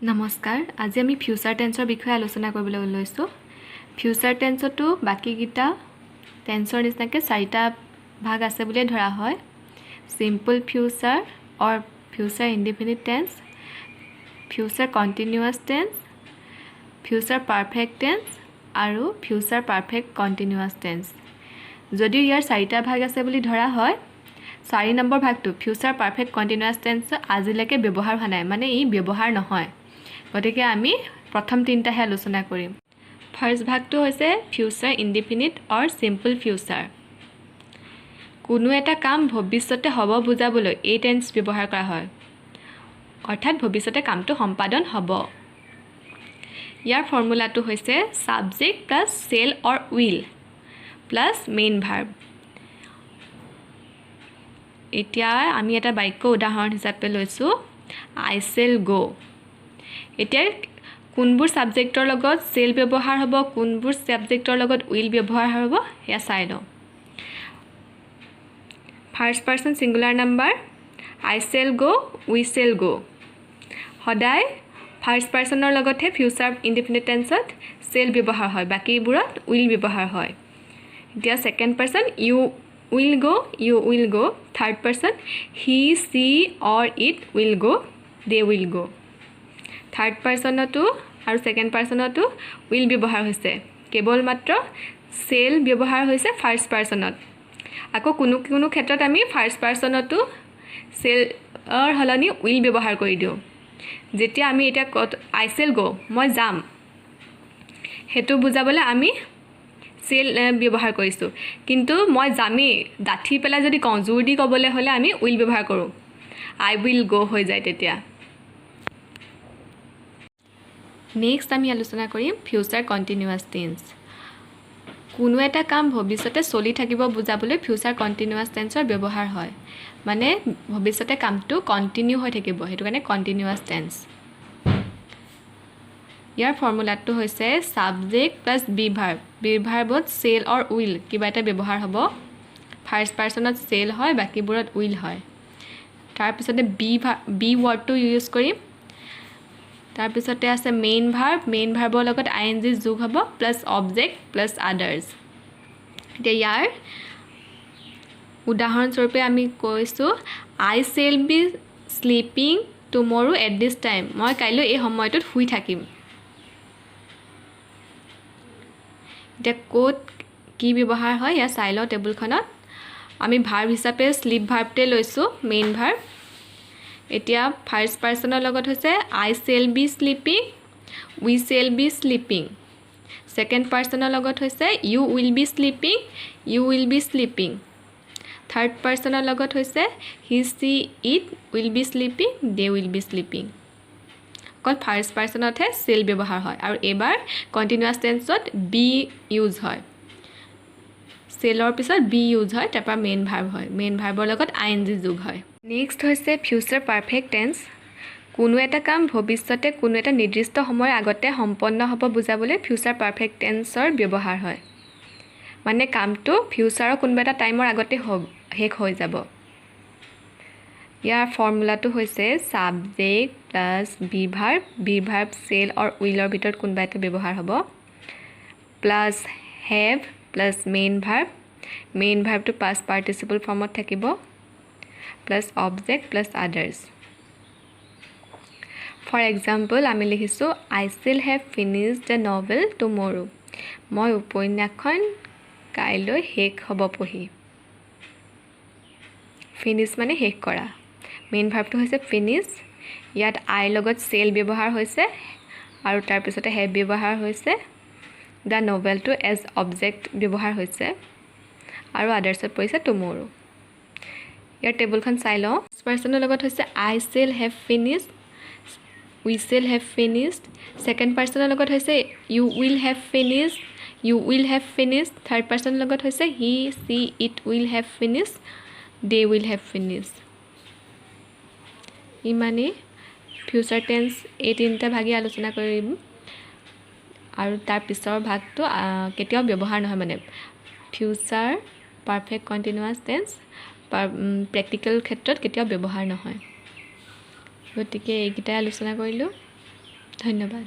নমস্কাৰ আজি আমি ফিউচাৰ টেন্সৰ বিষয়ে আলোচনা কৰিবলৈ লৈছোঁ ফিউচাৰ টেন্সটো বাকিকিটা টেন্সৰ নিচিনাকৈ চাৰিটা ভাগ আছে বুলি ধৰা হয় simple future or future indefinite tense future continuous tense future perfect tense আৰু ফিউচাৰ পাৰফেক্ট কন্টিনিউয়াছ টেন্স যদিও ইয়াৰ চাৰিটা ভাগ আছে বুলি ধৰা হয় 4 নম্বৰ ভাগটো ফিউচাৰ পাৰফেক্ট কন্টিনিউয়াছ টেন্স আজিলৈকে ব্যৱহাৰ হোৱা নাই মানে ই ব্যৱহাৰ নহয় গতিকে আমি প্ৰথম তিনটাহে আলোচনা কৰিম ফাৰ্স্ট ভাগটো হৈছে ফিউচাৰ ইনডিফিনিট অৰ সিম্পল ফিউচাৰ কোনো এটা কাম ভৱিষ্যতে হ'ব বুজাবলৈ এই টেন্স ব্যৱহাৰ কৰা হয় অৰ্থাৎ ভৱিষ্যতে কামটো সম্পাদন হ'ব ইয়াৰ ফৰ্মুলাটো হৈছে subject plus shall or will plus main verb এতিয়া আমি এটা বাক্য উদাহৰণ হিচাপে লৈছো আই শেল গো এতিয়া কোনবোৰ সাবজেক্টৰ লগত সেল ব্যৱহাৰ হ'ব কোনবোৰ সাবজেক্টৰ লগত উইল ব্যৱহাৰ হ'ব হেয়া চাই লওঁ first person singular number I shall go we shell গো সদায় ফাৰ্স্ট পাৰসনৰ লগতহে ফিউচাৰ ইনডিফিনিট টেন্সত সেল ব্যৱহাৰ হয় বাকিবোৰত উইল ব্যৱহাৰ হয় এতিয়া second person you will go third person he she or it will go they will go third person to আৰু second person to will ব্যৱহাৰ হৈছে কেৱল মাত্ৰ সেল ব্যৱহাৰ হৈছে ফাৰ্স্ট পাৰসনত আকৌ কোনো ক্ষেত্ৰত আমি ফাৰ্স্ট পাৰসনটো সেল অৰ হলনি will ব্যৱহাৰ কৰি দিও যেতিয়া আমি এটা I shall go মই যাম হেতু বুজাবলৈ আমি সেল ব্যৱহাৰ কৰিছো কিন্তু মই জামি দাঠি পেলা যদি কনজুৰ দি কবলে হলে আমি উইল ব্যৱহাৰ কৰো আই উইল গো হৈ যায় তেতিয়া নেক্সট আমি আলোচনা কৰিম ফিউচাৰ কন্টিনিউয়াছ টেন্স কোনো এটা কাম ভৱিষ্যতে চলি থাকিব বুজাবলৈ ফিউচাৰ কন্টিনিউয়াছ টেন্সৰ ব্যৱহাৰ হয় মানে ভৱিষ্যতে কামটো কন্টিনিউ হৈ থাকিব হেতু কাৰণে কন্টিনিউয়াছ টেন্স ইয়াৰ ফৰ্মুলাটো হৈছে সাবজেক্ট প্লাস বি ভাৰ্বত সেল অৰ উইল কিবা এটা ব্যৱহাৰ হ'ব ফাৰ্স্ট পাৰসনত সেল হয় বাকিবোৰত উইল হয় তাৰ পিছতে বি ওয়াৰ্ডটো ইউজ কৰিম তাৰ পিছতে আছে মেইন ভাৰ্বৰ লগত আইএনজি যোগ হ'ব প্লাস অবজেক্ট প্লাস আদাৰ্স এতিয়া ইয়াৰ উদাহৰণ স্বৰূপে আমি কৈছো আই shall be sleeping টুমৰো at this time মই কাইলৈ এই সময়টোত শুই থাকিম এতিয়া কোড কি ব্যৱহাৰ হয় ইয়া চাই লওঁ টেবুলখনত আমি ভাৰ্ব হিচাপে স্লিপ ভাৰ্বতে লৈছো মেইন ভাৰ্ব এতিয়া ফাৰ্স্ট পাৰসনৰ লগত হৈছে I shall be sleeping we shall be sleeping second পাৰসনৰ লগত হৈছে you will be sleeping third পাৰসনৰ লগত হৈছে he she it will be sleeping they will be sleeping কল ফাৰ্স্ট পাৰসনতহে সেল ব্যৱহাৰ হয় আৰু এবাৰ কন্টিনিউয়াছ টেন্সত বি ইউজ হয় সেলৰ পিছত বি ইউজ হয় তাৰপৰা মেইন ভাৰ্ব হয় মেইন ভাৰ্বৰ লগত আইএনজি যোগ হয় নেক্সট হৈছে ফিউচাৰ পাৰফেক্ট টেন্স কোনো এটা কাম ভৱিষ্যতে কোনো এটা নিৰ্দিষ্ট সময়ৰ আগতে সম্পন্ন হ'ব বুজাবলৈ ফিউচাৰ পাৰফেক্ট টেন্সৰ ব্যৱহাৰ হয় মানে কামটো ফিউচাৰৰ কোনোবা এটা টাইমৰ আগতে শেষ হৈ যাব ইয়াৰ ফৰ্মুলাটো হৈছে subject plus be verb shall or উইলৰ ভিতৰত কোনোবা এটা ব্যৱহাৰ হ'ব প্লাস হেভ প্লাস মেইন ভাৰ্বটো পাষ্ট পাৰ্টিসিপল ফৰ্মত থাকিব plus object plus others for example আমি লিখিছো I shall have finished the novel tomorrow মই উপন্যাসখন কাইলৈ শেষ হ'ব পঢ়ি ফিনিশ মানে শেষ কৰা মেইন ভাৰ্বটো হৈছে ফিনিশ ইয়াত আই লগত সেল ব্যৱহাৰ হৈছে আৰু তাৰ পিছতে হেভ ব্যৱহাৰ হৈছে দা নভেলটো এজ অবজেক্ট ব্যৱহাৰ হৈছে আৰু আদাৰ্সত পৰিছে টুমৰো ইয়াৰ টেবুলখন চাই লওঁ পাৰসনৰ লগত হৈছে I shall have finished we shall have finished second পাৰসনৰ লগত হৈছে you will have finished third পাৰসনৰ লগত হৈছে he she it will have finished they will have finished ইমানে ফিউচাৰ টেন্স এই তিনটা ভাগে আলোচনা কৰিম আৰু তাৰ পিছৰ ভাগটো কেতিয়াও ব্যৱহাৰ নহয় মানে future perfect continuous tense practical ক্ষেত্ৰত কেতিয়াও ব্যৱহাৰ নহয় গতিকে এইকেইটা আলোচনা কৰিলো ধন্যবাদ।